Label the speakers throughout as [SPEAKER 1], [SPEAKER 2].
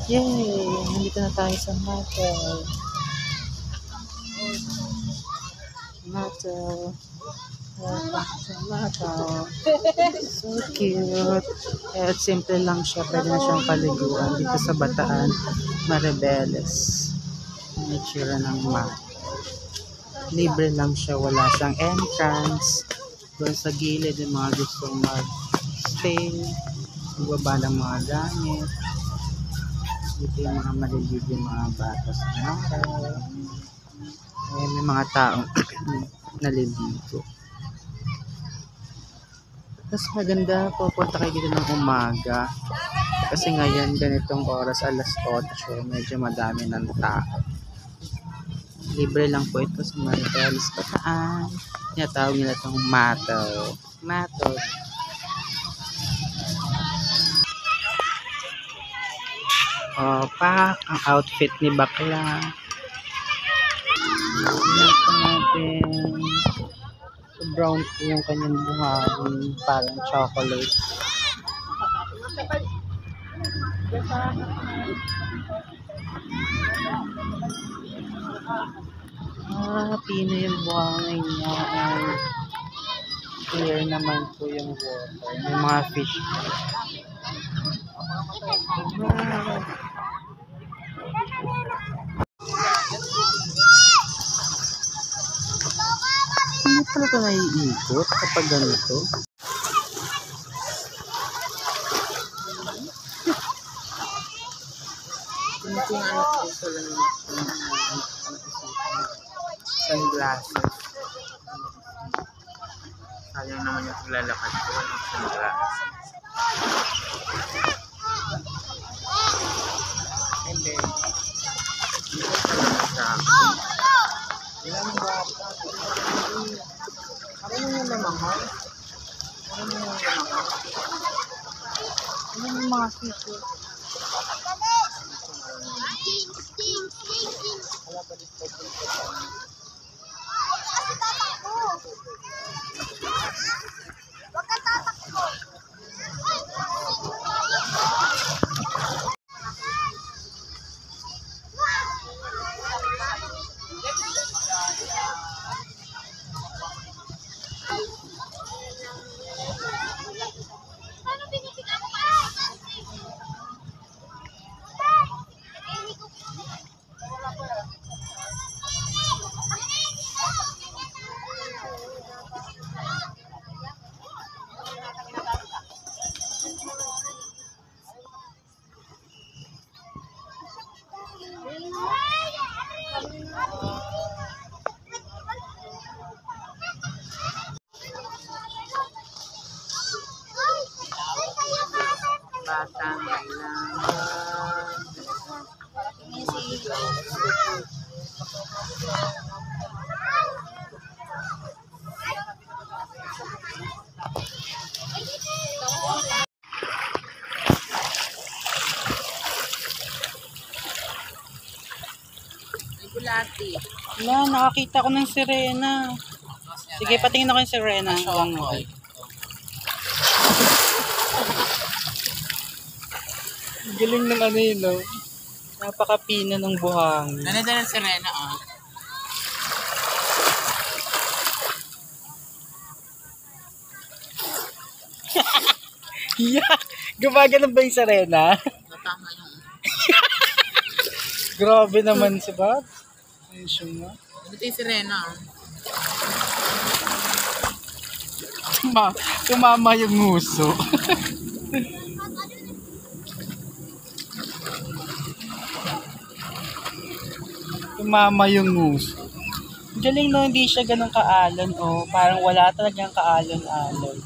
[SPEAKER 1] Yay! Nandito na tayo sa Mattel. Mattel. Welcome to Mattel. So cute. At simple lang siya. Pwede na siyang paliguan dito sa Bataan, Maribeles. May tsura ng Mattel. Libre lang siya. Wala siyang entrance. Doon sa gilid yung mga gustong mag-stay. Magbaba ng mga gamit. Dito yung mga maliliit yung mga bata sa Mattel. May mga taong naliligo. Tapos maganda, pupunta kayo dito ng umaga. Kasi ngayon, ganitong oras, alas 8, medyo madami ng tao. Libre lang po ito sa Maribeles, Bataan. Tinatawag nila itong Mattel. Mattel. Pak, ang outfit ni bakla. Ito natin. So, brown po yung kanyang buhangin. Parang chocolate. Pino yung buhangin niya. Clear naman po yung water. May mga fish. Hindi pala ito naiikot kapag ganito. Kung ano po ito lang sunglasses. Sayang naman yung paglalakad ko. Walang sunglasses. And then, dito sa ilang bata. Ano yung lamahal? Ano yung lamahal? Ano yung mga sito? Wala ba dito? Batang kailangan. Bulati. Wala, nakakita ko ng sirena. Sige, patingin ako yung sirena. Galing ng ano yun, no? Napakapino ng buhangin. Nananda ng sirena, ah. Yeah! Gumagano ba yung sirena? Natama yung... Grabe naman si Bob. Ayun siya nga. Ito yung sirena, ah. Tumama yung nguso. Tumama yung nguso. Galing, no, hindi siya ganun kaalon, oh. Parang wala talagang kaalon-alon.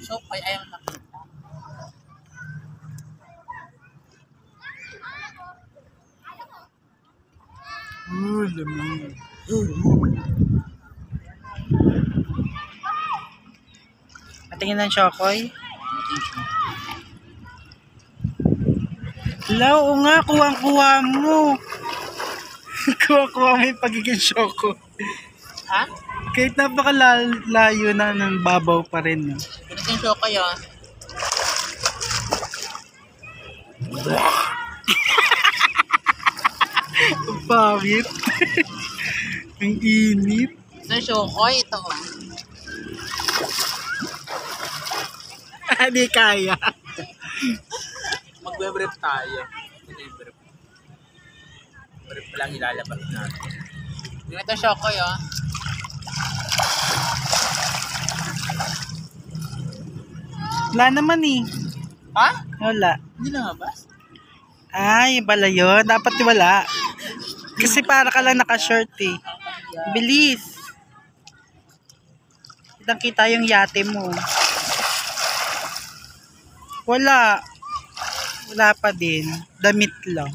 [SPEAKER 1] So, ayaw makita. Lamig. Patingin ng Chokoy. Lao, nga, kuwang-kuwa mo. Kuha-kuha mo yung pagiging Choco. Ha? Kahit napakalayo na ng babaw pa rin. No? Pagiging Choco yun. Ang pangit. Ang init.
[SPEAKER 2] Sa Shokoy, ito.
[SPEAKER 1] Hindi kaya.
[SPEAKER 2] Magbe-brief tayo. Brief. Brief lang ilalabas natin. Ito Shokoy, oh.
[SPEAKER 1] Wala naman eh.
[SPEAKER 2] Ha?
[SPEAKER 1] Wala.
[SPEAKER 2] Hindi lumabas?
[SPEAKER 1] Ay, bala yun. Dapat wala. Kasi para ka lang naka-short eh. Bilis. Kitang-kita yung yate mo. Wala. Wala pa din. Damit lang.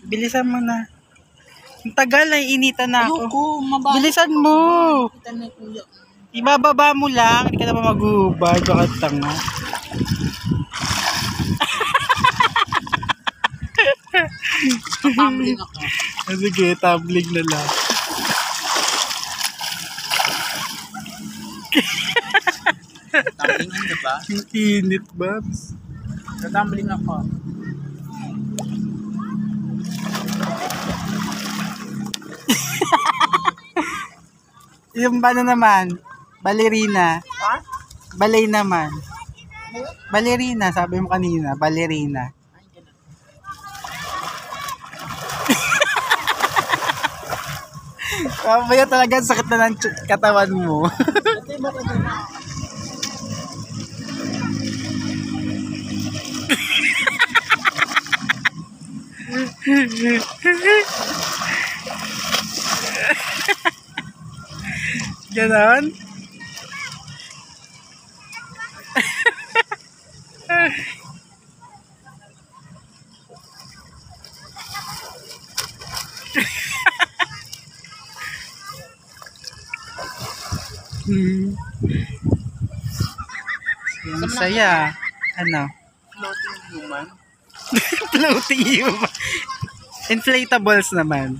[SPEAKER 1] Bilisan mo na. Ang tagal ay initan na ako.
[SPEAKER 2] Ayoko, mababa.
[SPEAKER 1] Bilisan mo.
[SPEAKER 2] Kita na kuya.
[SPEAKER 1] Ibababa mo lang. Hindi ka naman maghubad. Baka tanga.
[SPEAKER 2] Tumbling ako.
[SPEAKER 1] Sige, tumbling na lang.
[SPEAKER 2] Tumbling yun, diba?
[SPEAKER 1] Ang init, Babs.
[SPEAKER 2] Tumbling ako.
[SPEAKER 1] Yung ano naman, ballerina.
[SPEAKER 2] Ha?
[SPEAKER 1] Ballet naman. Ballerina, sabi mo kanina, ballerina.
[SPEAKER 2] Ay, ganun.
[SPEAKER 1] Mamaya talaga ang sakit na ng katawan mo.
[SPEAKER 2] Ito yung baka dun.
[SPEAKER 1] Ganon? Ang saya. Ano?
[SPEAKER 2] Floating human.
[SPEAKER 1] Floating human. Inflatables naman.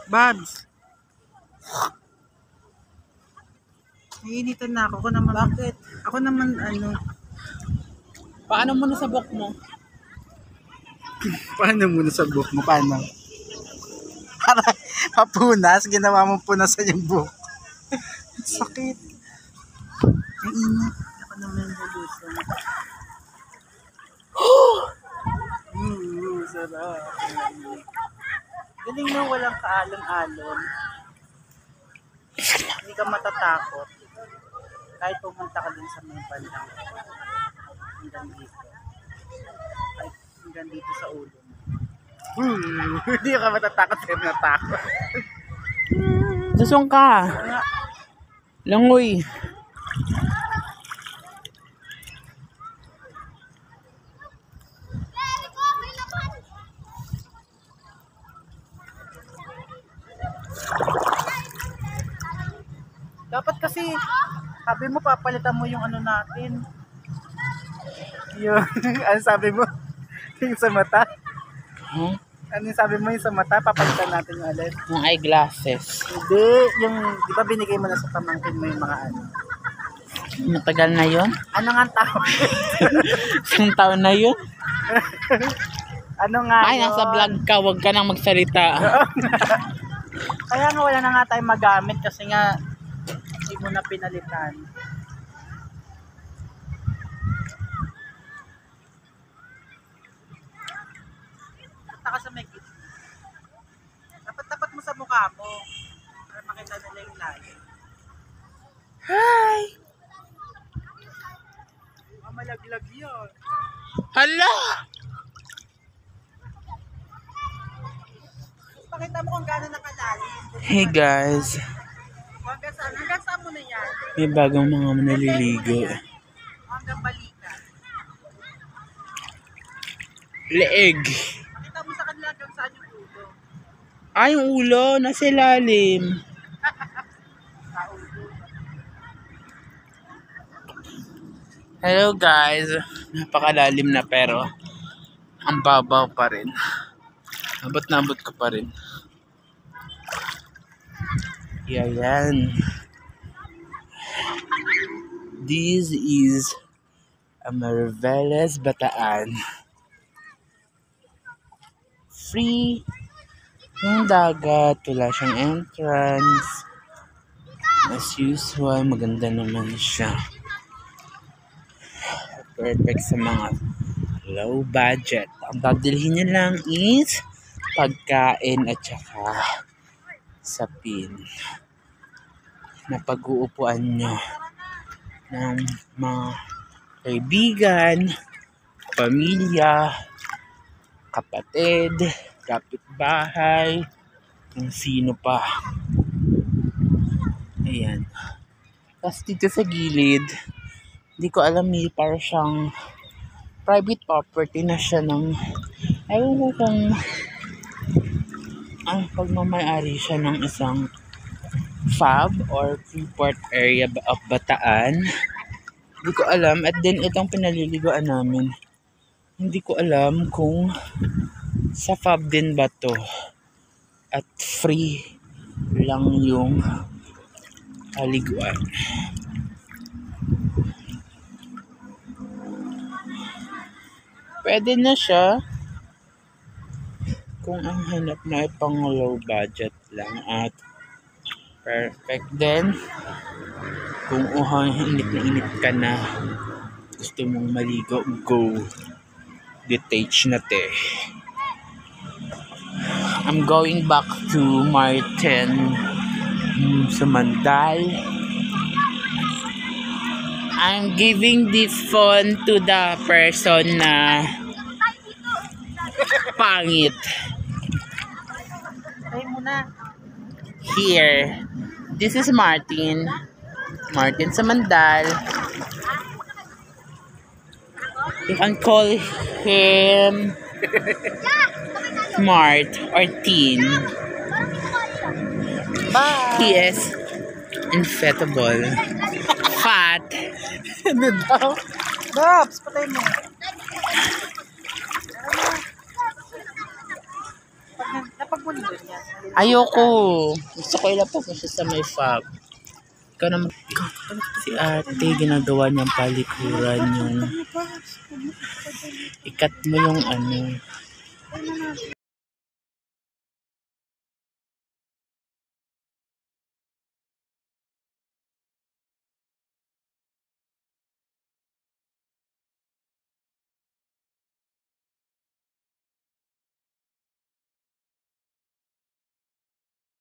[SPEAKER 1] Babs. Naiinitan na ako. Ako naman.
[SPEAKER 2] Bakit?
[SPEAKER 1] Ako naman ano.
[SPEAKER 2] Paano mo nasabok mo?
[SPEAKER 1] Paano muna sa buhok mo? Paano? Para mapunas. Ginawa mo punasan yung buhok. Sakit. Ang init. Ako naman hulusan. Sarap. Galing na walang kaalon-alon. Hindi ka matatakot. Kahit pumunta ka din sa may bandang hanggang dito. Kahit hanggang dito sa ulo mo. Hindi ka matatakot sa natakot.
[SPEAKER 2] Susong ka. Langoy.
[SPEAKER 1] Dapat kasi, sabi mo papalitan mo yung ano natin. Yung, ano sabi mo? Yung sa mata?
[SPEAKER 2] Hmm?
[SPEAKER 1] Ano yung sabi mo yung sa mata? Papalitan natin yung ulit.
[SPEAKER 2] Yung eyeglasses.
[SPEAKER 1] Hindi, yung, di ba binigay mo na sa pamangkin mo yung mga ano?
[SPEAKER 2] Matagal na yun?
[SPEAKER 1] Ano nga ang tawag?
[SPEAKER 2] Isang taon na yun?
[SPEAKER 1] Ano nga
[SPEAKER 2] Ay, nasa
[SPEAKER 1] yun?
[SPEAKER 2] vlog ka. Huwag ka nang magsalita.
[SPEAKER 1] Kaya nga wala na nga tayong magamit kasi nga hindi mo na pinalitan. Punta ka sa may gitna. Dapat mo sa mukha mo para makita nila yung layo.
[SPEAKER 2] Hi!
[SPEAKER 1] Malaglag yun.
[SPEAKER 2] Hala!
[SPEAKER 1] Pakita mo kung gaano nakalalim.
[SPEAKER 2] Hey guys.
[SPEAKER 3] Hanggang saan mo na yan?
[SPEAKER 2] May bagong mga naliligo.
[SPEAKER 3] Hanggang balikan.
[SPEAKER 2] Leeg.
[SPEAKER 3] Pakita mo sa kanila hanggang saan yung ulo.
[SPEAKER 2] Ay, yung ulo. Nasa ilalim. Hello guys. Napakalalim na pero ang babaw pa rin. Abot na abot ko pa rin. Yan. This is a Mariveles Bataan. Free yung dagat. Wala siyang entrance. As usual, maganda naman siya. Perfect sa mga low budget. Ang dadalhin niya lang is pagkain at saka sapin na pag-uupuan nyo ng mga kaibigan, pamilya, kapatid, kapitbahay, kung sino pa. Ayan. Tapos dito sa gilid, hindi ko alam, para siyang private property na siya ng, ewan ko kung ang pagmamayari siya ng isang FAB or Freeport area of Bataan. Hindi ko alam. At din itong pinaliliguan namin, hindi ko alam kung sa FAB din ba to at free lang yung paliguan. Pwede na siya kung ang hanap na ay pang low budget lang at perfect din kung init na init ka na, gusto mong maligo, go detach na te. I'm going back to Martin Sumandal. I'm giving this phone to the person na pangit.
[SPEAKER 3] Try mo na.
[SPEAKER 2] Here. This is Martin. Martin Samandal. You can call him Smart or Teen.
[SPEAKER 3] Bye!
[SPEAKER 2] He is inflatable. Fat.
[SPEAKER 3] Ano daw? Babs, patay mo. Napagmuli doon yan.
[SPEAKER 2] Ayoko. Gusto ko ilapag mo siya sa may fab. Ikaw naman. Si ate, ginagawa niyang palikuran yung ikat mo yung ano.